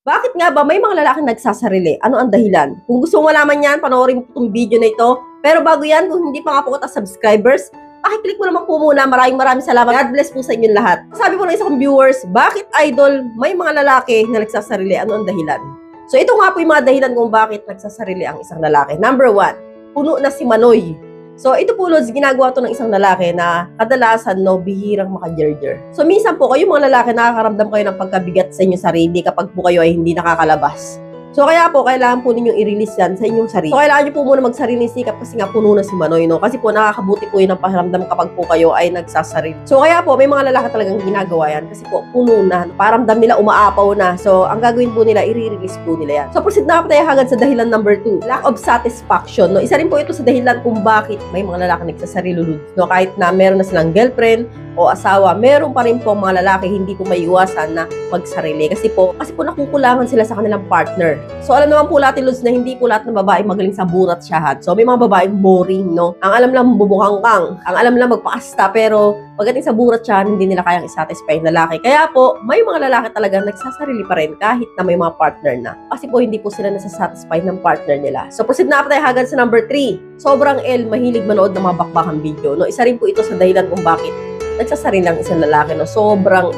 Bakit nga ba may mga lalaking nagsasarili? Ano ang dahilan? Kung gusto mo malaman yan, panoorin mo itong video na ito. Pero bago yan, kung hindi pa nga po kita subscribers, pakiclick mo naman po muna. Maraming salamat. God bless po sa inyong lahat. Sabi po ng isang viewers, bakit idol may mga lalaki na nagsasarili? Ano ang dahilan? So ito nga po yung mga dahilan kung bakit nagsasarili ang isang lalaki. Number 1, puno na si Manoy. So, ito po, Lods, ginagawa to ng isang lalaki na kadalasan, bihirang makajerjer. So, minsan po, kayo mga lalaki, nakakaramdam kayo ng pagkabigat sa inyong sarili kapag po kayo ay hindi nakakalabas. So, kaya po, kailangan po ninyong i-release yan sa inyong sarili. So, kailangan nyo po muna magsariling sikap kasi nga puno na si Manoy, no? Kasi po, nakakabuti po yun ang pakiramdam kapag po kayo ay nagsasarili. So, kaya po, may mga lalaki talagang ginagawa yan kasi po, puno na. Paramdam nila, umaapaw na. So, ang gagawin po nila, i-release po nila yan. So, proceed na po tayo hagad sa dahilan number 2. Lack of satisfaction, no? Isa rin po ito sa dahilan kung bakit may mga lalaki nagsasarili, no? Kahit na meron na silang girlfriend o asawa, meron pa rin po mga lalaki hindi po maiiwasan na magsarili. Kasi po nakukulangan sila sa kanilang partner. So, alam naman po natin, Lods, na hindi po lahat ng babae magaling sa burat siyahan. So, may mga babaeng boring, no? Ang alam lang bubukang kang, ang alam lang magpakasta, pero pagdating sa burat siyahan, hindi nila kayang isatisfy yung lalaki. Kaya po, may mga lalaki talaga nagsasarili pa rin kahit na may mga partner na. Kasi po, hindi po sila nasasatisfy ng partner nila. So, proceed na po tayo hagad sa number 3. Sobrang mahilig manood ng mga bakbakang video, no? Isa rin po ito sa dahilan kung bakit nagsasarili ang isang lalaki, no? Sobrang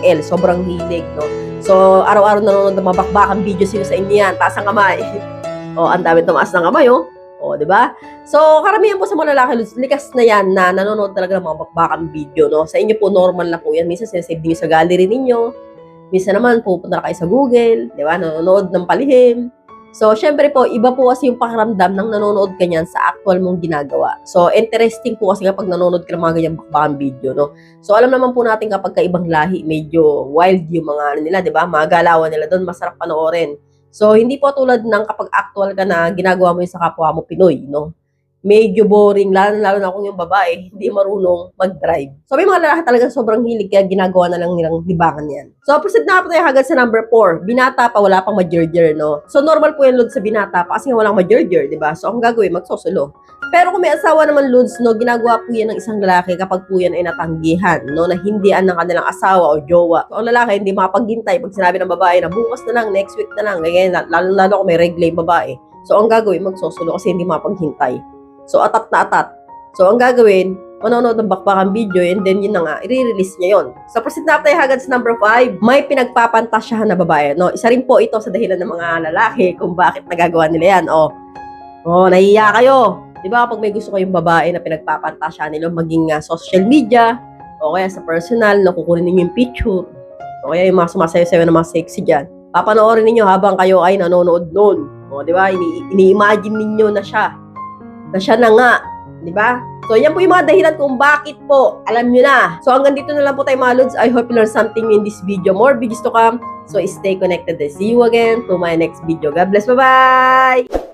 hilig, no? So, araw-araw nanonood ng mga bakbakang video. Sino sa inyo yan? Taas ang kamay. Ang dami tumaas ng kamay, di ba? So, karamihan po sa mga lalaki, likas na yan na nanonood talaga ng mga bakbakang video, no? Sa inyo po, normal na po yan. Minsan, sinasave niyo sa gallery ninyo. Minsan naman, pupunta na kayo sa Google, di ba? Nanonood ng palihim. So, syempre po, iba po kasi yung pakiramdam ng nanonood ka niyan sa actual mong ginagawa. So, interesting po kasi kapag nanonood ka ng mga ganyang bakbakang video, no? So, alam naman po natin kapag kaibang lahi, medyo wild yung mga nila, di ba? Mga galawan nila doon, masarap panoorin. So, hindi po tulad ng kapag actual ka na ginagawa mo yung sa kapwa mo Pinoy, no? Medyo boring, lalo na kung yung babae, hindi marunong mag-drive. So, may mga lalaki talagang sobrang hilig, kaya ginagawa na lang nilang libangan yan. So, proceed na po tayo hagad sa number 4. Binata pa, wala pang majerjer, no? So, normal po yan, Lods, sa binata pa, kasi nga walang majerjer, di ba? So, ang gagawin, magsusulo. Pero kung may asawa naman, Lods, no, ginagawa po yan ng isang lalaki kapag po yan ay natanggihan, no, na hindian ng kanilang asawa o jowa. So, ang lalaki, hindi makapaghintay pag sinabi ng babae na bukas na lang, next week na lang, ganyan, lalo kung may regle yung babae. So, ang gagawin, magsusulo kasi hindi makapaghintay. So, atat na atat. So, ang gagawin, manonood ng bakbakang video, and then yun na nga, i-release niya yun. So, proceed na tayo hagad sa number 5. May pinagpapantasyahan na babae, no? Isa rin po ito sa dahilan ng mga lalaki kung bakit nagagawa nila yan. Nahiya kayo. Di ba, kapag may gusto kayong babae na pinagpapantasyahan nila, maging social media, o kaya sa personal, no, kukunin ninyo yung picture, o kaya yung mga sumasayo-sayo na mga sexy dyan. Papanoorin ninyo habang kayo ay nanonood noon. Di ba, ini-imagine ninyo na siya na nga, di ba? So, yan po yung mga dahilan kung bakit po, alam nyo na. So, hanggang dito na lang po tayo mga Lods. I hope you learned something in this video. More videos to come. So, stay connected. See you again to my next video. God bless. Bye-bye!